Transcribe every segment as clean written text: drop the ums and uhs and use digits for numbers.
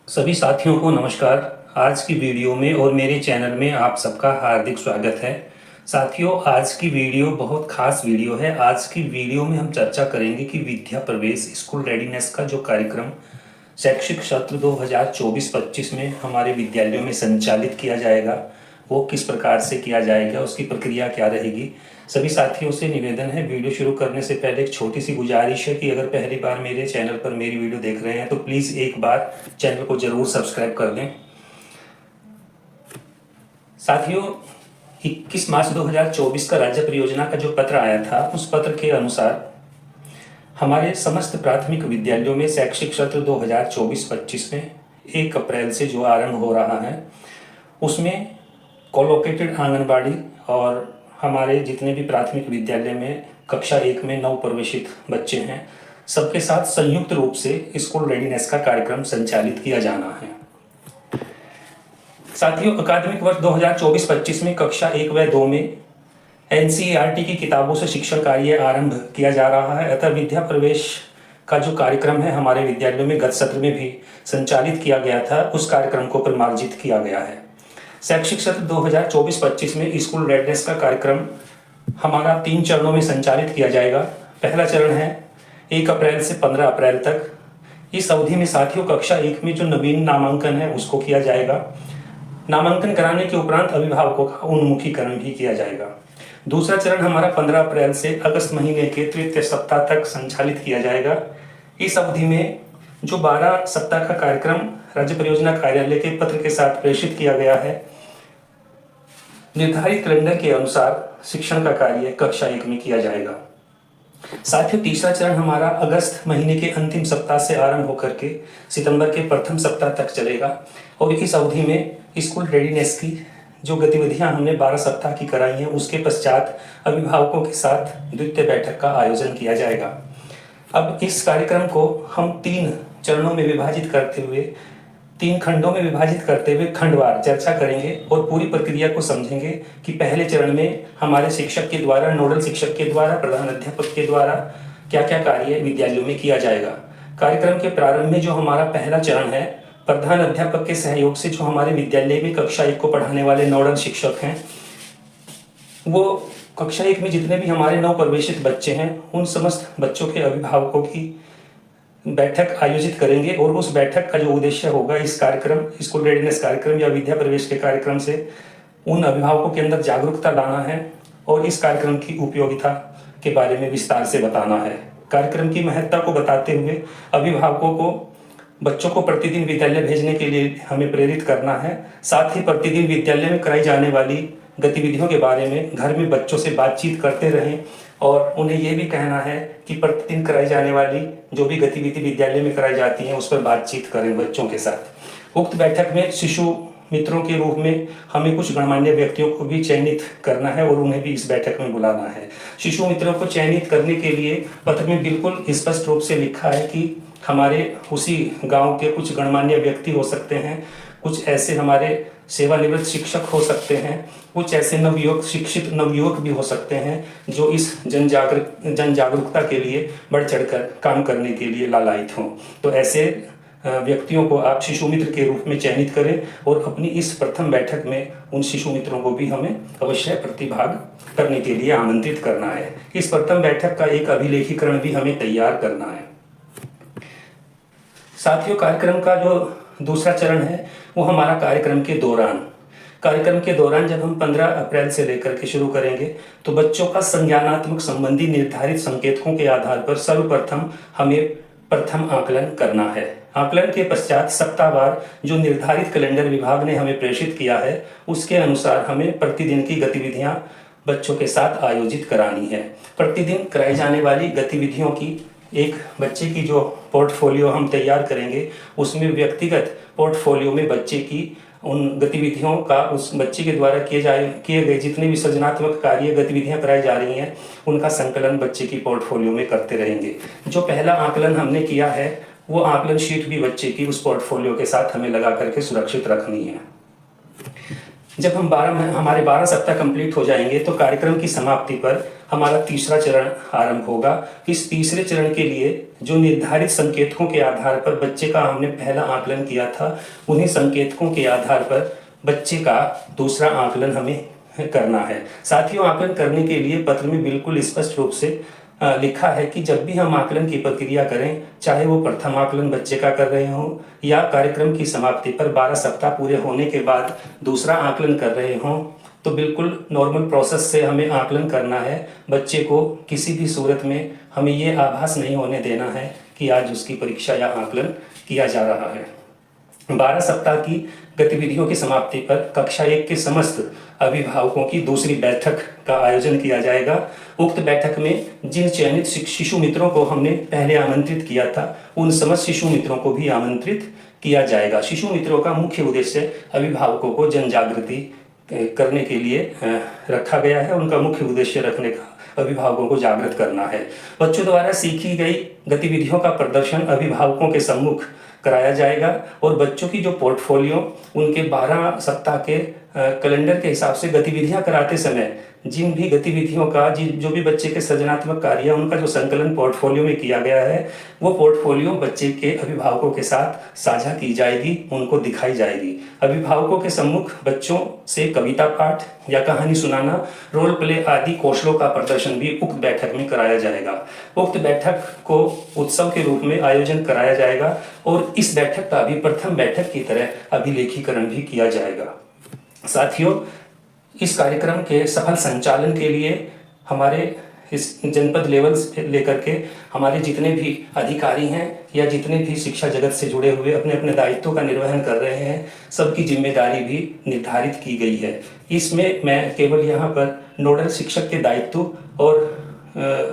सभी साथियों को नमस्कार। आज की वीडियो में और मेरे चैनल में आप सबका हार्दिक स्वागत है। साथियों, आज की वीडियो बहुत खास वीडियो है। आज की वीडियो में हम चर्चा करेंगे कि विद्या प्रवेश स्कूल रेडीनेस का जो कार्यक्रम शैक्षिक सत्र 2024-25 में हमारे विद्यालयों में संचालित किया जाएगा वो किस प्रकार से किया जाएगा, उसकी प्रक्रिया क्या रहेगी। सभी साथियों से निवेदन है, वीडियो शुरू करने से पहले एक छोटी सी गुजारिश है कि अगर पहली बार मेरे चैनल पर मेरी वीडियो देख रहे हैं तो प्लीज़ एक बार चैनल को ज़रूर सब्सक्राइब कर दें। साथियों, 21 मार्च 2024 का राज्य परियोजना का जो पत्र आया था, उस पत्र के अनुसार हमारे समस्त प्राथमिक विद्यालयों में शैक्षिक सत्र 2024-25 में 1 अप्रैल से जो आरंभ हो रहा है, उसमें कोलोकेटेड आंगनबाड़ी और हमारे जितने भी प्राथमिक विद्यालय में कक्षा 1 में नव प्रवेशित बच्चे हैं, सबके साथ संयुक्त रूप से स्कूल रेडीनेस का कार्यक्रम संचालित किया जाना है। साथियों, अकादमिक वर्ष 2024-25 में कक्षा 1 व 2 में एनसीईआरटी की किताबों से शिक्षण कार्य आरंभ किया जा रहा है। अतः विद्या प्रवेश का जो कार्यक्रम है हमारे विद्यालयों में गत सत्र में भी संचालित किया गया था, उस कार्यक्रम को परिमार्जित किया गया है। शैक्षिक सत्र 2024-25 में स्कूल रेडनेस का कार्यक्रम हमारा 3 चरणों में संचालित किया जाएगा। पहला चरण है 1 अप्रैल से 15 अप्रैल तक। इस अवधि में साथियों कक्षा 1 में जो नवीन नामांकन है उसको किया जाएगा। नामांकन कराने के उपरांत अभिभावकों का उन्मुखीकरण भी किया जाएगा। दूसरा चरण हमारा 15 अप्रैल से अगस्त महीने के तृतीय सप्ताह तक संचालित किया जाएगा। इस अवधि में जो 12 सप्ताह का कार्यक्रम राज्य परियोजना कार्यालय के पत्र के साथ प्रेषित किया गया है, निर्धारित कैलेंडर के अनुसार शिक्षण का कार्य कक्षा 1 में किया जाएगा। साथियों, तीसरा चरण हमारा अगस्त महीने के अंतिम सप्ताह से आरंभ होकर के सितंबर के प्रथम सप्ताह तक चलेगा और इस अवधि में स्कूल रेडीनेस की जो गतिविधियां हमने 12 सप्ताह की कराई हैं, उसके पश्चात अभिभावकों के साथ द्वितीय बैठक का आयोजन किया जाएगा। अब इस कार्यक्रम को हम 3 चरणों में विभाजित करते हुए, 3 खंडों में विभाजित करते हुए खंडवार चर्चा करेंगे और पूरी प्रक्रिया को समझेंगे कि पहले चरण में हमारे शिक्षक के द्वारा, नोडल शिक्षक के द्वारा, प्रधान अध्यापक के द्वारा क्या क्या कार्य विद्यालयों में किया जाएगा। कार्यक्रम के प्रारंभ में जो हमारा पहला चरण है, प्रधान अध्यापक के सहयोग से जो हमारे विद्यालय में कक्षा 1 को पढ़ाने वाले नोडल शिक्षक हैं, वो कक्षा 1 में जितने भी हमारे नव प्रवेशित बच्चे हैं, उन समस्त बच्चों के अभिभावकों की बैठक आयोजित करेंगे और उस बैठक का जो उद्देश्य होगा, इस कार्यक्रम, स्कूल रेडीनेस कार्यक्रम या विद्या प्रवेश के कार्यक्रम से उन अभिभावकों के अंदर जागरूकता लाना है और इस कार्यक्रम की उपयोगिता के बारे में विस्तार से बताना है। कार्यक्रम की महत्ता को बताते हुए अभिभावकों को बच्चों को प्रतिदिन विद्यालय भेजने के लिए हमें प्रेरित करना है। साथ ही प्रतिदिन विद्यालय में कराई जाने वाली गतिविधियों के बारे में घर में बच्चों से बातचीत करते रहें और उन्हें ये भी कहना है कि प्रतिदिन कराई जाने वाली जो भी गतिविधि विद्यालय में कराई जाती हैं उस पर बातचीत करें बच्चों के साथ। उक्त बैठक में शिशु मित्रों के रूप में हमें कुछ गणमान्य व्यक्तियों को भी चयनित करना है और उन्हें भी इस बैठक में बुलाना है। शिशु मित्रों को चयनित करने के लिए पत्र में बिल्कुल स्पष्ट रूप से लिखा है कि हमारे उसी गांव के कुछ गणमान्य व्यक्ति हो सकते हैं, कुछ ऐसे हमारे सेवानिवृत्त शिक्षक हो सकते हैं, कुछ ऐसे नवयुवक, शिक्षित नवयुवक भी हो सकते हैं जो इस जन जागरूकता के लिए बढ़ चढ़कर काम करने के लिए लालायित हों। तो ऐसे व्यक्तियों को आप शिशु मित्र के रूप में चयनित करें और अपनी इस प्रथम बैठक में उन शिशु मित्रों को भी हमें अवश्य प्रतिभाग करने के लिए आमंत्रित करना है। इस प्रथम बैठक का एक अभिलेखीकरण भी हमें तैयार करना है। साथियों, कार्यक्रम का जो दूसरा चरण है वो हमारा कार्यक्रम के दौरान जब हम 15 अप्रैल से लेकर के शुरू करेंगे तो बच्चों का संज्ञानात्मक संबंधी निर्धारित संकेतकों के आधार पर सर्वप्रथम हमें प्रथम आकलन करना है। आकलन के पश्चात सप्ताहवार जो निर्धारित कैलेंडर विभाग ने हमें प्रेषित किया है, उसके अनुसार हमें प्रतिदिन की गतिविधियां बच्चों के साथ आयोजित करानी है। प्रतिदिन कराई जाने वाली गतिविधियों की एक बच्चे की जो पोर्टफोलियो हम तैयार करेंगे, उसमें व्यक्तिगत पोर्टफोलियो में बच्चे की उन गतिविधियों का, उस बच्चे के द्वारा किए गए जितने भी सृजनात्मक कार्य गतिविधियां कराई जा रही हैं, उनका संकलन बच्चे की पोर्टफोलियो में करते रहेंगे। जो पहला आकलन हमने किया है वो आकलन शीट भी बच्चे की उस पोर्टफोलियो के साथ हमें लगा करके सुरक्षित रखनी है। जब हमारे 12 सप्ताह कंप्लीट हो जाएंगे तो कार्यक्रम की समाप्ति पर हमारा तीसरा चरण आरंभ होगा। इस तीसरे चरण के लिए जो निर्धारित संकेतकों के आधार पर बच्चे का हमने पहला आकलन किया था, उन्हीं संकेतकों के आधार पर बच्चे का दूसरा आकलन हमें करना है। साथियों, आकलन करने के लिए पत्र में बिल्कुल स्पष्ट रूप से लिखा है कि जब भी हम आकलन की प्रक्रिया करें, चाहे वो प्रथम आकलन बच्चे का कर रहे हों या कार्यक्रम की समाप्ति पर 12 सप्ताह पूरे होने के बाद दूसरा आकलन कर रहे हों, तो बिल्कुल नॉर्मल प्रोसेस से हमें आकलन करना है। बच्चे को किसी भी सूरत में हमें ये आभास नहीं होने देना है कि आज उसकी परीक्षा या आकलन किया जा रहा है। 12 सप्ताह की गतिविधियों की समाप्ति पर कक्षा 1 के समस्त अभिभावकों की दूसरी बैठक का आयोजन किया जाएगा। उक्त बैठक में जिन चयनित शिशु मित्रों को हमने पहले आमंत्रित किया था, उन समस्त शिशु मित्रों को भी आमंत्रित किया जाएगा। शिशु मित्रों का मुख्य उद्देश्य अभिभावकों को जन जागृति करने के लिए रखा गया है। उनका मुख्य उद्देश्य रखने का अभिभावकों को जागृत करना है। बच्चों द्वारा सीखी गई गतिविधियों का प्रदर्शन अभिभावकों के सम्मुख कराया जाएगा और बच्चों की जो पोर्टफोलियो उनके 12 सप्ताह के कैलेंडर के हिसाब से गतिविधियां कराते समय जिन भी गतिविधियों का जो भी बच्चे के सृजनात्मक कार्य उनका जो संकलन पोर्टफोलियो में किया गया है, वो पोर्टफोलियो बच्चे के अभिभावकों के साथ साझा की जाएगी, उनको दिखाई जाएगी। अभिभावकों के सम्मुख बच्चों से कविता पाठ या कहानी सुनाना, रोल प्ले आदि कौशलों का प्रदर्शन भी उक्त बैठक में कराया जाएगा। उक्त बैठक को उत्सव के रूप में आयोजन कराया जाएगा और इस बैठक का भी प्रथम बैठक की तरह अभिलेखीकरण भी किया जाएगा। साथियों, इस कार्यक्रम के सफल संचालन के लिए हमारे इस जनपद लेवल से लेकर के हमारे जितने भी अधिकारी हैं या जितने भी शिक्षा जगत से जुड़े हुए अपने अपने दायित्वों का निर्वहन कर रहे हैं, सबकी जिम्मेदारी भी निर्धारित की गई है। इसमें मैं केवल यहाँ पर नोडल शिक्षक के दायित्व और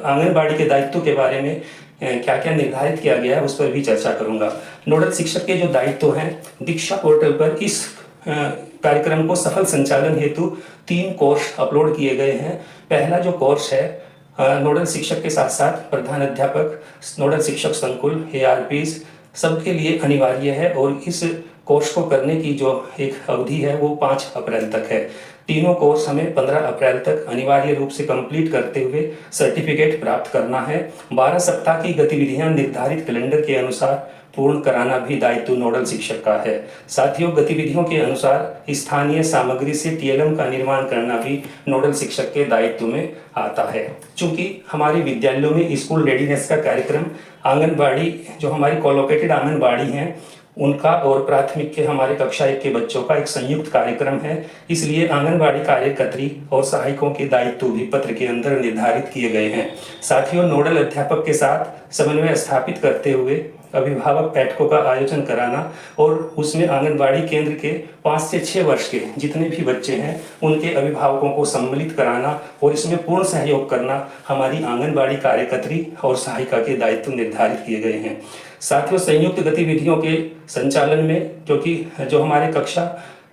आंगनबाड़ी के दायित्व के बारे में क्या क्या निर्धारित किया गया है उस पर भी चर्चा करूंगा। नोडल शिक्षक के जो दायित्व हैं, दीक्षा पोर्टल पर इस कार्यक्रम को सफल संचालन हेतु 3 कोर्स अपलोड किए गए हैं। पहला जो कोर्स है नोडल शिक्षक के साथ साथ प्रधान अध्यापक, नोडल शिक्षक संकुल, ARPs सबके लिए अनिवार्य है और इस कोर्स को करने की जो एक अवधि है वो 5 अप्रैल तक है। तीनों कोर्स हमें 15 अप्रैल तक अनिवार्य रूप से कंप्लीट करते हुए सर्टिफिकेट प्राप्त करना है। 12 सप्ताह की गतिविधियां निर्धारित कैलेंडर के अनुसार पूर्ण कराना भी दायित्व नोडल शिक्षक का है। साथियों, गतिविधियों के अनुसार स्थानीय सामग्री से TLM का निर्माण करना भी नोडल शिक्षक के दायित्व में आता है। चूंकि हमारे विद्यालयों में स्कूल रेडीनेस का कार्यक्रम आंगनबाड़ी, जो हमारी कोलोकेटेड आंगनबाड़ी हैं, उनका और प्राथमिक के हमारे कक्षा 1 के बच्चों का एक संयुक्त कार्यक्रम है, इसलिए आंगनबाड़ी कार्यकर्त्री और सहायकों के दायित्व भी पत्र के अंदर निर्धारित किए गए हैं। साथियों, नोडल अध्यापक के साथ समन्वय स्थापित करते हुए अभिभावक बैठकों का आयोजन कराना और उसमें आंगनबाड़ी केंद्र के 5 से 6 वर्ष के जितने भी बच्चे हैं उनके अभिभावकों को सम्मिलित कराना और इसमें पूर्ण सहयोग करना हमारी आंगनबाड़ी कार्यकर्त्री और सहायिका के दायित्व निर्धारित किए गए हैं। साथियों, संयुक्त गतिविधियों के संचालन में क्योंकि जो हमारे कक्षा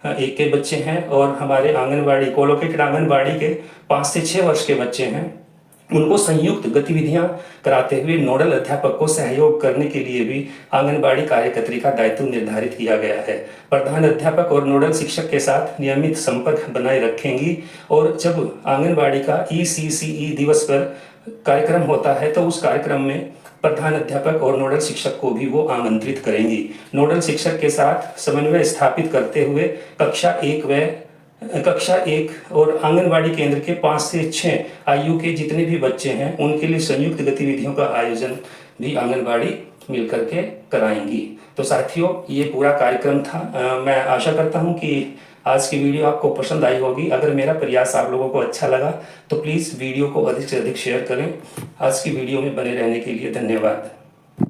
1 के बच्चे हैं और हमारे आंगनबाड़ी कोलोकेटेड आंगनबाड़ी के 5 से 6 वर्ष के बच्चे हैं, उनको संयुक्त गतिविधियां कराते हुए नोडल अध्यापक को सहयोग करने के लिए भी आंगनबाड़ी कार्यकर्त्री का दायित्व निर्धारित किया गया है। प्रधान अध्यापक और नोडल शिक्षक के साथ नियमित संपर्क बनाए रखेंगी और जब आंगनबाड़ी का ECCE दिवस पर कार्यक्रम होता है तो उस कार्यक्रम में प्रधान अध्यापक और नोडल शिक्षक को भी वो आमंत्रित करेंगी। नोडल शिक्षक के साथ समन्वय स्थापित करते हुए कक्षा 1 और आंगनबाड़ी केंद्र के 5 से 6 आयु के जितने भी बच्चे हैं उनके लिए संयुक्त गतिविधियों का आयोजन भी आंगनबाड़ी मिलकर के कराएंगी। तो साथियों, ये पूरा कार्यक्रम था। मैं आशा करता हूँ कि आज की वीडियो आपको पसंद आई होगी। अगर मेरा प्रयास आप लोगों को अच्छा लगा तो प्लीज़ वीडियो को अधिक से अधिक शेयर करें। आज की वीडियो में बने रहने के लिए धन्यवाद।